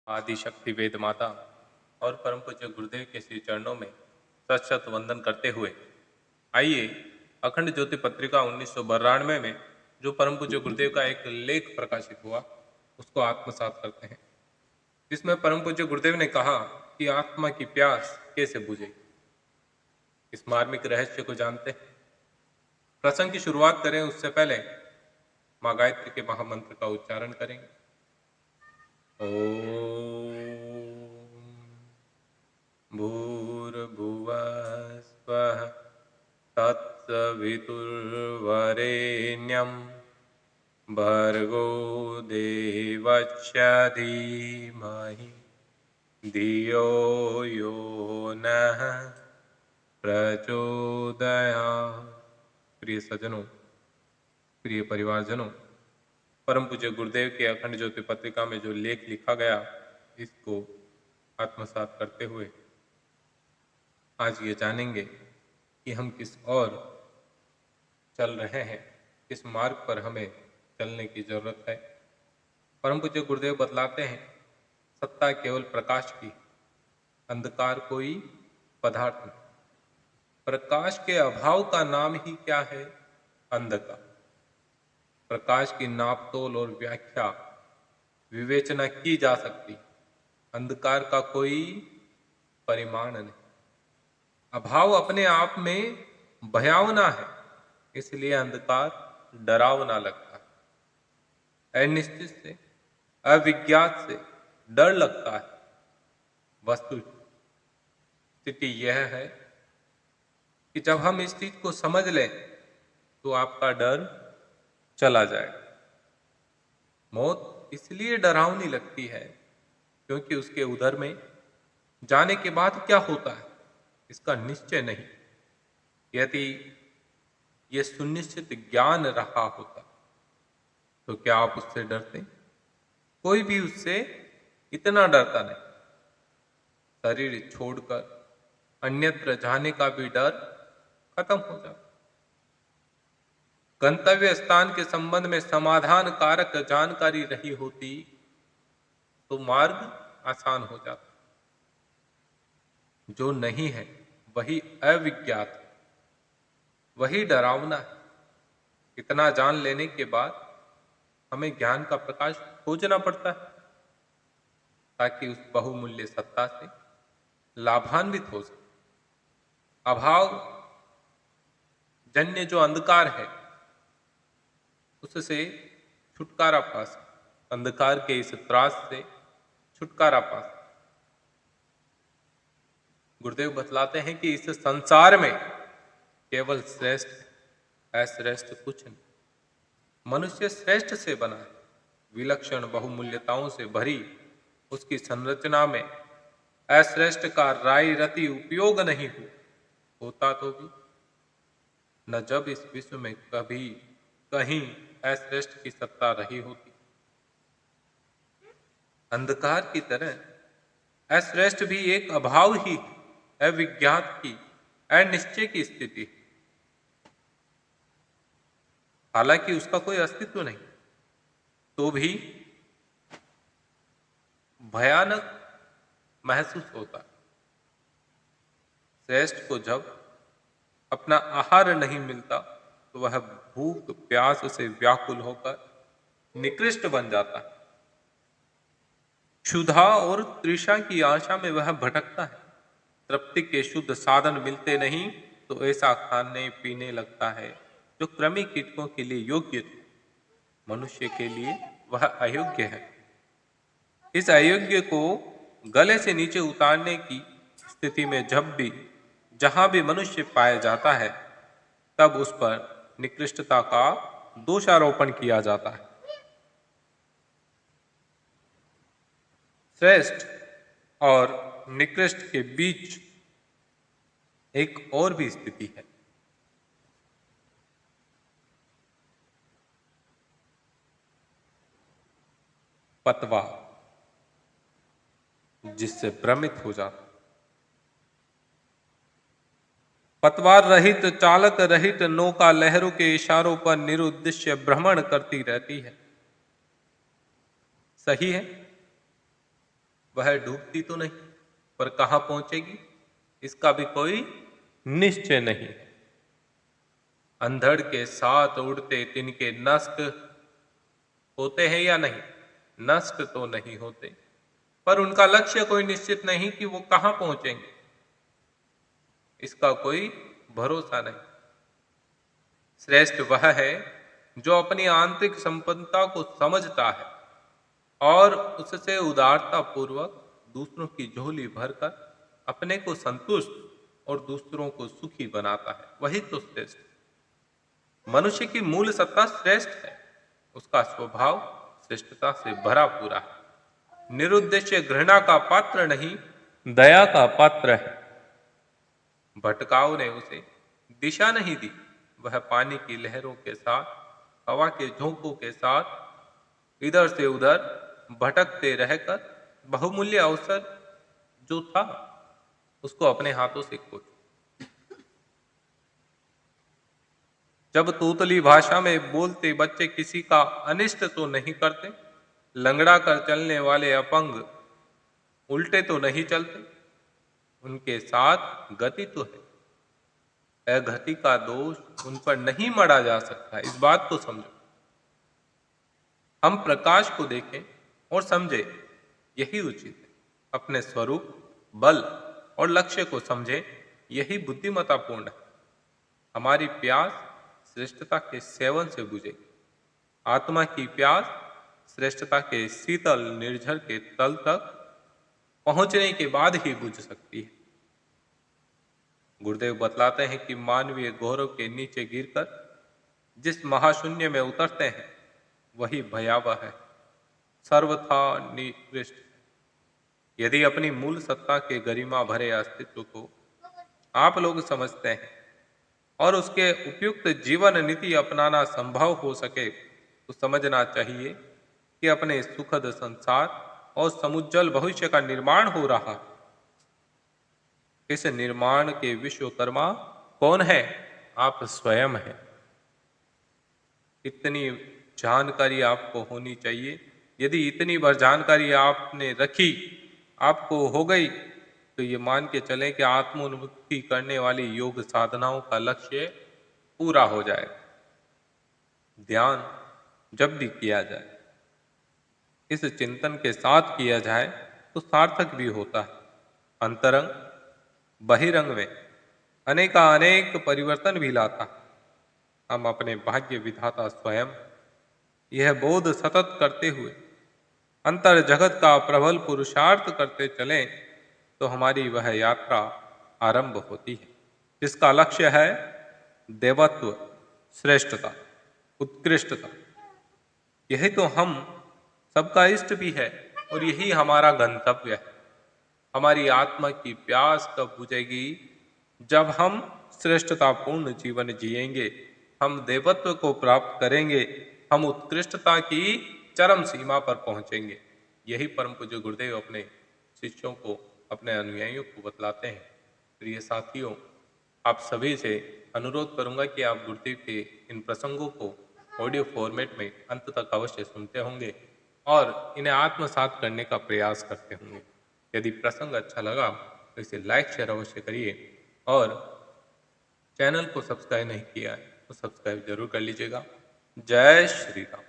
आदि शक्ति वेद माता और परम पूज्य गुरुदेव के श्री चरणों में शत शत वंदन करते हुए आइए अखंड ज्योति पत्रिका 1992 में जो परम पूज्य गुरुदेव का एक लेख प्रकाशित हुआ उसको आत्मसात करते हैं, जिसमें परम पूज्य गुरुदेव ने कहा कि आत्मा की प्यास कैसे बुझेगी। इस मार्मिक रहस्य को जानते हैं। प्रसंग की शुरुआत करें उससे पहले माँ गायत्री के महामंत्र का उच्चारण करेंगे। ओम भूर्भुवः स्वः तत्सवितुर्वरेण्यं भर्गो देवस्य धीमहि धियो यो नः प्रचोदयात्। प्रिय सज्जनों, प्रिय परिवारजनों, परम पूज्य गुरुदेव के अखंड ज्योति पत्रिका में जो लेख लिखा गया इसको आत्मसात करते हुए आज ये जानेंगे कि हम किस और चल रहे हैं, किस मार्ग पर हमें चलने की जरूरत है। परम पूज्य गुरुदेव बतलाते हैं, सत्ता केवल प्रकाश की, अंधकार कोई पदार्थ नहीं। प्रकाश के अभाव का नाम ही क्या है? अंधकार। प्रकाश की नापतोल और व्याख्या विवेचना की जा सकती, अंधकार का कोई परिमाण नहीं। अभाव अपने आप में भयावना है, इसलिए अंधकार डरावना लगता है। अनिश्चित से, अविज्ञात से डर लगता है। वस्तु स्थिति यह है कि जब हम इस चीज को समझ लें तो आपका डर चला जाएगा। मौत इसलिए डरावनी लगती है क्योंकि उसके उधर में जाने के बाद क्या होता है इसका निश्चय नहीं। यदि यह सुनिश्चित ज्ञान रहा होता तो क्या आप उससे डरते? कोई भी उससे इतना डरता नहीं। शरीर छोड़कर अन्यत्र जाने का भी डर खत्म हो जाता। गंतव्य स्थान के संबंध में समाधान कारक जानकारी रही होती तो मार्ग आसान हो जाता। जो नहीं है वही अविज्ञात है, वही डरावना है। इतना जान लेने के बाद हमें ज्ञान का प्रकाश खोजना पड़ता है ताकि उस बहुमूल्य सत्ता से लाभान्वित हो सके। अभाव जन्य जो अंधकार है उससे छुटकारा पा सके, अंधकार के इस त्रास से छुटकारा पा सके। गुरुदेव बतलाते हैं कि इस संसार में केवल श्रेष्ठ, अश्रेष्ठ कुछ नहीं। मनुष्य श्रेष्ठ से बना है। विलक्षण बहुमूल्यताओं से भरी उसकी संरचना में अश्रेष्ठ का राय रति उपयोग नहीं होता तो भी न जब इस विश्व में कभी कहीं अश्रेष्ठ की सत्ता रही होती। अंधकार की तरह अश्रेष्ठ भी एक अभाव ही, अविज्ञात की, अनिश्चय की स्थिति। हालांकि उसका कोई अस्तित्व नहीं तो भी भयानक महसूस होता है। श्रेष्ठ को जब अपना आहार नहीं मिलता तो वह भूख प्यास से व्याकुल होकर निकृष्ट बन जाता है। क्षुधा और तृषा की आशा में वह भटकता है। तृप्ति के शुद्ध साधन मिलते नहीं तो ऐसा खाने पीने लगता है जो कृमि कीटकों के लिए योग्य थे, मनुष्य के लिए वह अयोग्य है। इस अयोग्य को गले से नीचे उतारने की स्थिति में जब भी जहां भी मनुष्य पाया जाता है तब उस पर निकृष्टता का दोषारोपण किया जाता है। श्रेष्ठ और निकृष्ट के बीच एक और भी स्थिति है, पतवार, जिससे भ्रमित हो जाता। पतवार रहित, चालक रहित नौका लहरों के इशारों पर निरुद्देश्य भ्रमण करती रहती है। सही है, वह डूबती तो नहीं, पर कहाँ पहुंचेगी इसका भी कोई निश्चय नहीं है। अंधड़ के साथ उड़ते तिनके नष्ट होते हैं या नहीं? नष्ट तो नहीं होते, पर उनका लक्ष्य कोई निश्चित नहीं कि वो कहां पहुंचेंगे, इसका कोई भरोसा नहीं। श्रेष्ठ वह है जो अपनी आंतरिक संपन्नता को समझता है और उससे उदारता पूर्वक दूसरों की झोली भरकर अपने को संतुष्ट और दूसरों को सुखी बनाता है। वही तो श्रेष्ठ। मनुष्य की मूल सत्ता श्रेष्ठ है। उसका स्वभाव श्रेष्ठता से भरा पूरा है। निरुद्देश्य घृणा का पात्र नहीं, दया का पात्र है। भटकाव ने उसे दिशा नहीं दी। वह पानी की लहरों के साथ, हवा के झोंकों के साथ इधर से उधर भटकते रहकर बहुमूल्य अवसर जो था उसको अपने हाथों से खो चुका। जब तोतली भाषा में बोलते बच्चे किसी का अनिष्ट तो नहीं करते, लंगड़ा कर चलने वाले अपंग उल्टे तो नहीं चलते, उनके साथ गति तो है। अगति का दोष उन पर नहीं मढ़ा जा सकता, इस बात को समझो। हम प्रकाश को देखें और समझे, यही उचित है। अपने स्वरूप, बल और लक्ष्य को समझें, यही बुद्धिमत्तापूर्ण है। हमारी प्यास श्रेष्ठता के सेवन से बुझेगी। आत्मा की प्यास श्रेष्ठता के शीतल निर्झर के तल तक पहुंचने के बाद ही बुझ सकती है। गुरुदेव बतलाते हैं कि मानवीय गौरव के नीचे गिरकर जिस महाशून्य में उतरते हैं वही भयावह है, सर्वथा निकृष्ट। यदि अपनी मूल सत्ता के गरिमा भरे अस्तित्व को आप लोग समझते हैं और उसके उपयुक्त जीवन नीति अपनाना संभव हो सके तो समझना चाहिए कि अपने सुखद संसार और समुज्जल भविष्य का निर्माण हो रहा है। इस निर्माण के विश्वकर्मा कौन है? आप स्वयं हैं। इतनी जानकारी आपको होनी चाहिए। यदि इतनी बार जानकारी आपने रखी, आपको हो गई, तो ये मान के चलें कि आत्मोन्मुक्ति करने वाली योग साधनाओं का लक्ष्य पूरा हो जाएगा। ध्यान जब भी किया जाए, इस चिंतन के साथ किया जाए तो सार्थक भी होता है। अंतरंग बहिरंग में अनेक परिवर्तन भी लाता। हम अपने भाग्य विधाता स्वयं, यह बोध सतत करते हुए अंतर जगत का प्रबल पुरुषार्थ करते चलें तो हमारी वह यात्रा आरंभ होती है जिसका लक्ष्य है देवत्व, श्रेष्ठता, उत्कृष्टता। यही तो हम सबका इष्ट भी है और यही हमारा गंतव्य है। हमारी आत्मा की प्यास कब बुझेगी? जब हम श्रेष्ठतापूर्ण जीवन जिएंगे, हम देवत्व को प्राप्त करेंगे, हम उत्कृष्टता की चरम सीमा पर पहुंचेंगे। यही परम पूज्य गुरुदेव अपने शिष्यों को, अपने अनुयायियों को बतलाते हैं। प्रिय साथियों, आप सभी से अनुरोध करूंगा कि आप गुरुदेव के इन प्रसंगों को ऑडियो फॉर्मेट में अंत तक अवश्य सुनते होंगे और इन्हें आत्मसात करने का प्रयास करते होंगे। यदि प्रसंग अच्छा लगा तो इसे लाइक शेयर अवश्य करिए और चैनल को सब्सक्राइब नहीं किया है तो सब्सक्राइब जरूर कर लीजिएगा। जय श्री राम।